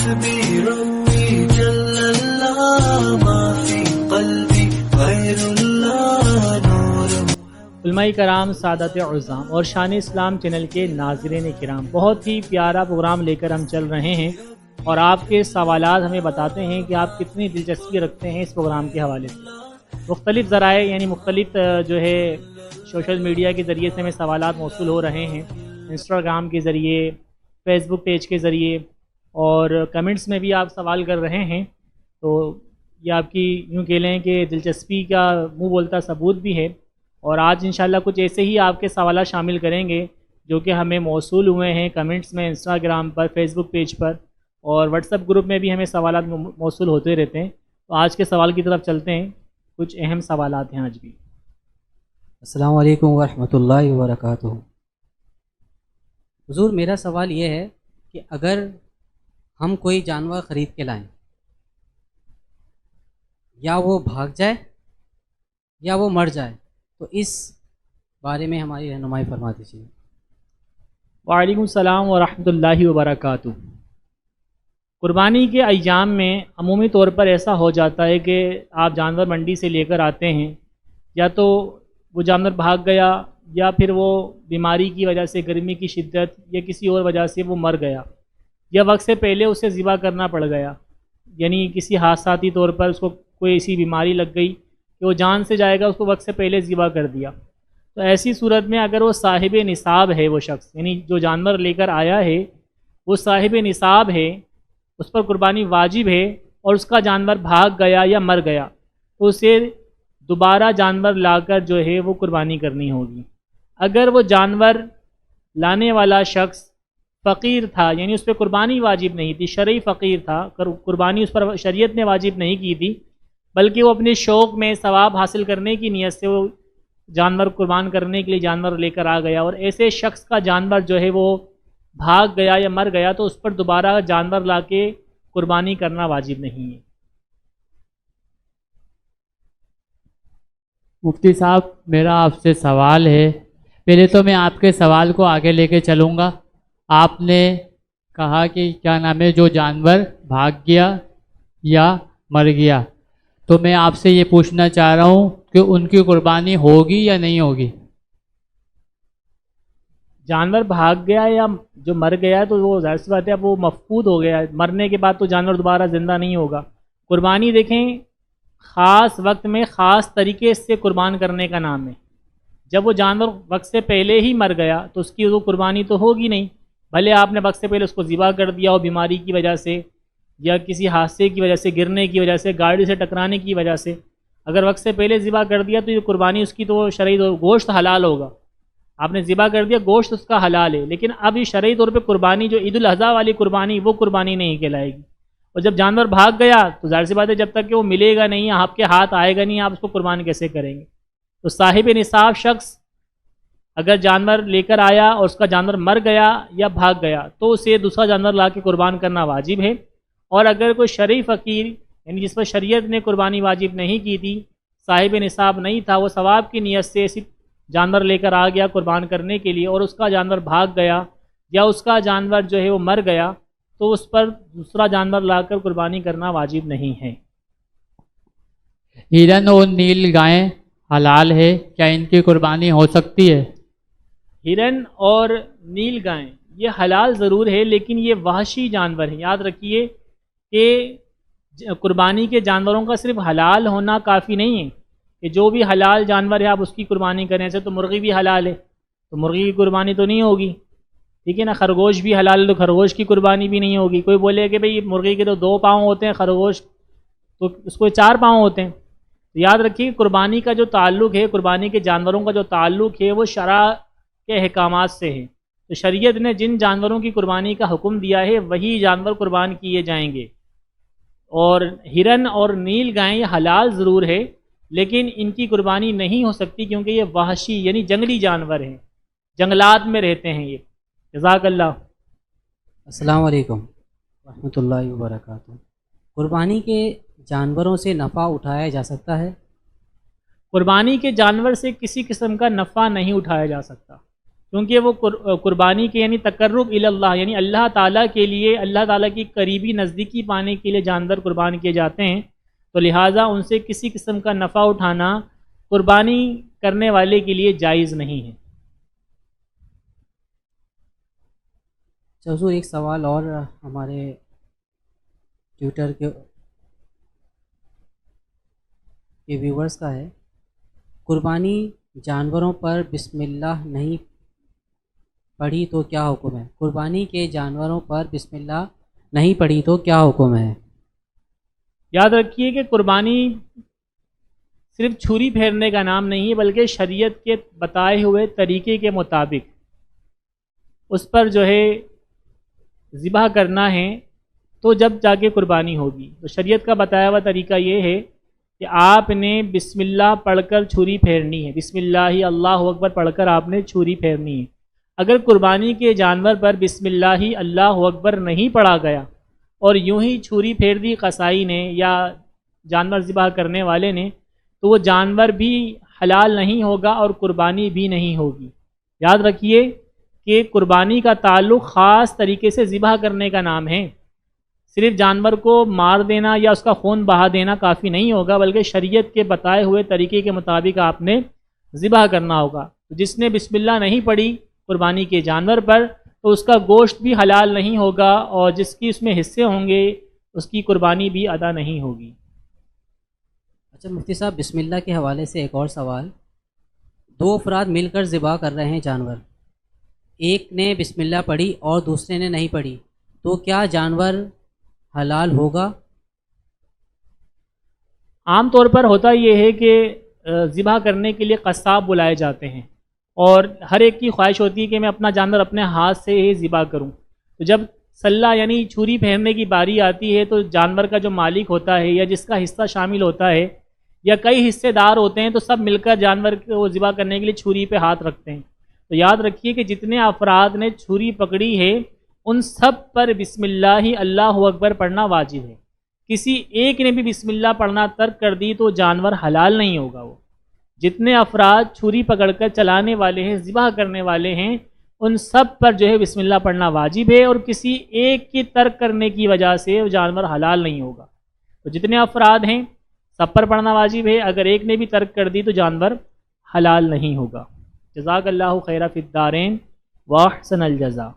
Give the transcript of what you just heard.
حسبي ربي جل الله ما في قلبي غير الله نور. علماء کرام، سعادت عظام اور شان اسلام چینل کے ناظرین کرام، بہت ہی پیارا پروگرام لے کر ہم چل رہے ہیں اور آپ کے سوالات ہمیں بتاتے ہیں کہ آپ کتنی دلچسپی رکھتے ہیں اس پروگرام کے حوالے سے. مختلف ذرائع یعنی مختلف جو ہے سوشل میڈیا کے ذریعے سے ہمیں سوالات موصول ہو رہے ہیں، انسٹاگرام کے ذریعے، فیس بک پیج کے ذریعے، اور کمنٹس میں بھی آپ سوال کر رہے ہیں. تو یہ آپ کی یوں کہہ لیں کہ دلچسپی کا منہ بولتا ثبوت بھی ہے. اور آج انشاءاللہ کچھ ایسے ہی آپ کے سوالات شامل کریں گے جو کہ ہمیں موصول ہوئے ہیں کمنٹس میں، انسٹاگرام پر، فیس بک پیج پر، اور واٹس ایپ گروپ میں بھی ہمیں سوالات موصول ہوتے رہتے ہیں. تو آج کے سوال کی طرف چلتے ہیں. کچھ اہم سوالات ہیں آج بھی. السلام علیکم ورحمۃ اللہ وبرکاتہ. حضور، میرا سوال یہ ہے کہ اگر ہم کوئی جانور خرید کے لائیں، یا وہ بھاگ جائے یا وہ مر جائے، تو اس بارے میں ہماری رہنمائی فرما دیجیے. وعلیکم السلام ورحمۃ اللہ وبرکاتہ. قربانی کے ایام میں عمومی طور پر ایسا ہو جاتا ہے کہ آپ جانور منڈی سے لے کر آتے ہیں، یا تو وہ جانور بھاگ گیا یا پھر وہ بیماری کی وجہ سے، گرمی کی شدت یا کسی اور وجہ سے وہ مر گیا، یا وقت سے پہلے اسے ذبح کرنا پڑ گیا، یعنی کسی حادثاتی طور پر اس کو کوئی ایسی بیماری لگ گئی کہ وہ جان سے جائے گا، اس کو وقت سے پہلے ذبح کر دیا. تو ایسی صورت میں اگر وہ صاحب نصاب ہے، وہ شخص یعنی جو جانور لے کر آیا ہے وہ صاحب نصاب ہے، اس پر قربانی واجب ہے، اور اس کا جانور بھاگ گیا یا مر گیا، تو اسے دوبارہ جانور لا کر جو ہے وہ قربانی کرنی ہوگی. اگر وہ جانور لانے والا شخص فقیر تھا، یعنی اس پہ قربانی واجب نہیں تھی، شرعی فقیر تھا، قربانی اس پر شریعت نے واجب نہیں کی تھی، بلکہ وہ اپنے شوق میں ثواب حاصل کرنے کی نیت سے وہ جانور قربان کرنے کے لیے جانور لے کر آ گیا، اور ایسے شخص کا جانور جو ہے وہ بھاگ گیا یا مر گیا، تو اس پر دوبارہ جانور لا کے قربانی کرنا واجب نہیں ہے. مفتی صاحب، میرا آپ سے سوال ہے. پہلے تو میں آپ کے سوال کو آگے لے کے چلوں گا. آپ نے کہا کہ کیا نام ہے، جو جانور بھاگ گیا یا مر گیا، تو میں آپ سے یہ پوچھنا چاہ رہا ہوں کہ ان کی قربانی ہوگی یا نہیں ہوگی؟ جانور بھاگ گیا یا جو مر گیا تو وہ ظاہر سی بات ہے، اب وہ مفقود ہو گیا. مرنے کے بعد تو جانور دوبارہ زندہ نہیں ہوگا. قربانی دیکھیں خاص وقت میں خاص طریقے سے قربان کرنے کا نام ہے. جب وہ جانور وقت سے پہلے ہی مر گیا تو اس کی وہ قربانی تو ہوگی نہیں، بھلے آپ نے وقت سے پہلے اس کو ذبح کر دیا ہو بیماری کی وجہ سے یا کسی حادثے کی وجہ سے، گرنے کی وجہ سے، گاڑی سے ٹکرانے کی وجہ سے. اگر وقت سے پہلے ذبح کر دیا تو یہ قربانی اس کی تو شرعی گوشت حلال ہوگا. آپ نے ذبح کر دیا، گوشت اس کا حلال ہے، لیکن اب یہ شرعی طور پہ قربانی جو عید الاضحیٰ والی قربانی، وہ قربانی نہیں کہلائے گی. اور جب جانور بھاگ گیا تو ظاہر سی بات ہے جب تک کہ وہ ملے گا نہیں، آپ کے ہاتھ آئے گا نہیں، آپ اس کو قربان کیسے کریں گے؟ تو صاحب نصاب شخص اگر جانور لے کر آیا اور اس کا جانور مر گیا یا بھاگ گیا تو اسے دوسرا جانور لا کے قربان کرنا واجب ہے. اور اگر کوئی شرعی فقیر یعنی جس پر شریعت نے قربانی واجب نہیں کی تھی، صاحب نصاب نہیں تھا، وہ ثواب کی نیت سے ایسی جانور لے کر آ گیا قربان کرنے کے لیے، اور اس کا جانور بھاگ گیا یا اس کا جانور جو ہے وہ مر گیا، تو اس پر دوسرا جانور لا کر قربانی کرنا واجب نہیں ہے. ہرن اور نیل گائیں حلال ہے، کیا ان کی قربانی ہو سکتی ہے؟ ہرن اور نیل گائیں یہ حلال ضرور ہے، لیکن یہ وحشی جانور ہیں. یاد رکھیے کہ قربانی کے جانوروں کا صرف حلال ہونا کافی نہیں ہے کہ جو بھی حلال جانور ہے آپ اس کی قربانی کریں. سے تو مرغی بھی حلال ہے تو مرغی کی قربانی تو نہیں ہوگی، ٹھیک ہے نا. خرگوش بھی حلال ہے تو خرگوش کی قربانی بھی نہیں ہوگی. کوئی بولے کہ بھئی مرغی کے تو 2 پاؤں ہوتے ہیں، خرگوش تو اس کو 4 پاؤں ہوتے ہیں. تو یاد رکھیے قربانی کا جو تعلق ہے، قربانی کے جانوروں کا جو تعلق ہے وہ شرع کے احکامات سے ہے. تو شریعت نے جن جانوروں کی قربانی کا حکم دیا ہے وہی جانور قربان کیے جائیں گے. اور ہرن اور نیل گائیں یہ حلال ضرور ہے، لیکن ان کی قربانی نہیں ہو سکتی کیونکہ یہ وحشی یعنی جنگلی جانور ہیں، جنگلات میں رہتے ہیں یہ. جزاک اللہ. السلام علیکم ورحمۃ اللہ وبرکاتہ. قربانی کے جانوروں سے نفع اٹھایا جا سکتا ہے؟ قربانی کے جانور سے کسی قسم کا نفع نہیں اٹھایا جا سکتا. کیونکہ وہ قربانی کے یعنی تقرب الی اللہ یعنی اللہ تعالیٰ کے لیے، اللہ تعالیٰ کی قریبی نزدیکی پانے کے لیے جانور قربان کیے جاتے ہیں، تو لہٰذا ان سے کسی قسم کا نفع اٹھانا قربانی کرنے والے کے لیے جائز نہیں ہے۔ حضور ایک سوال اور ہمارے ٹویٹر کے ویورز کا ہے، قربانی جانوروں پر بسم اللہ نہیں پڑھی تو کیا حکم ہے؟ قربانی کے جانوروں پر بسم اللہ نہیں پڑھی تو کیا حکم ہے؟ یاد رکھیے کہ قربانی صرف چھری پھیرنے کا نام نہیں ہے، بلکہ شریعت کے بتائے ہوئے طریقے کے مطابق اس پر جو ہے ذبح کرنا ہے تو جب جا کے قربانی ہوگی۔ تو شریعت کا بتایا ہوا طریقہ یہ ہے کہ آپ نے بسم اللہ پڑھ کر چھری پھیرنی ہے، بسم اللہ اللہ اکبر پڑھ کر آپ نے چھری پھیرنی ہے۔ اگر قربانی کے جانور پر بسم اللہ اللہ اکبر نہیں پڑھا گیا اور یوں ہی چھری پھیر دی قصائی نے یا جانور ذبح کرنے والے نے، تو وہ جانور بھی حلال نہیں ہوگا اور قربانی بھی نہیں ہوگی۔ یاد رکھیے کہ قربانی کا تعلق خاص طریقے سے ذبح کرنے کا نام ہے، صرف جانور کو مار دینا یا اس کا خون بہا دینا کافی نہیں ہوگا، بلکہ شریعت کے بتائے ہوئے طریقے کے مطابق آپ نے ذبح کرنا ہوگا۔ جس نے بسم اللہ نہیں پڑھی قربانی کے جانور پر تو اس کا گوشت بھی حلال نہیں ہوگا، اور جس کی اس میں حصے ہوں گے اس کی قربانی بھی ادا نہیں ہوگی۔ اچھا مفتی صاحب، بسم اللہ کے حوالے سے ایک اور سوال، دو افراد مل کر ذبح کر رہے ہیں جانور، ایک نے بسم اللہ پڑھی اور دوسرے نے نہیں پڑھی، تو کیا جانور حلال ہوگا؟ عام طور پر ہوتا یہ ہے کہ ذبح کرنے کے لیے قصاب بلائے جاتے ہیں، اور ہر ایک کی خواہش ہوتی ہے کہ میں اپنا جانور اپنے ہاتھ سے ہی ذبح کروں۔ تو جب سلہ یعنی چھری پھیرنے کی باری آتی ہے تو جانور کا جو مالک ہوتا ہے یا جس کا حصہ شامل ہوتا ہے یا کئی حصے دار ہوتے ہیں تو سب مل کر جانور کو ذبح کرنے کے لیے چھری پہ ہاتھ رکھتے ہیں۔ تو یاد رکھیے کہ جتنے افراد نے چھری پکڑی ہے ان سب پر بسم اللہ اللہ اکبر پڑھنا واجب ہے۔ کسی ایک نے بھی بسم اللہ پڑھنا ترک کر دی تو جانور حلال نہیں ہوگا۔ وہ جتنے افراد چھری پکڑ کر چلانے والے ہیں، ذبح کرنے والے ہیں، ان سب پر جو ہے بسم اللہ پڑھنا واجب ہے، اور کسی ایک کی ترک کرنے کی وجہ سے وہ جانور حلال نہیں ہوگا۔ تو جتنے افراد ہیں سب پر پڑھنا واجب ہے، اگر ایک نے بھی ترک کر دی تو جانور حلال نہیں ہوگا۔ جزاک اللہ خیرہ فی الدارین واحسن الجزا۔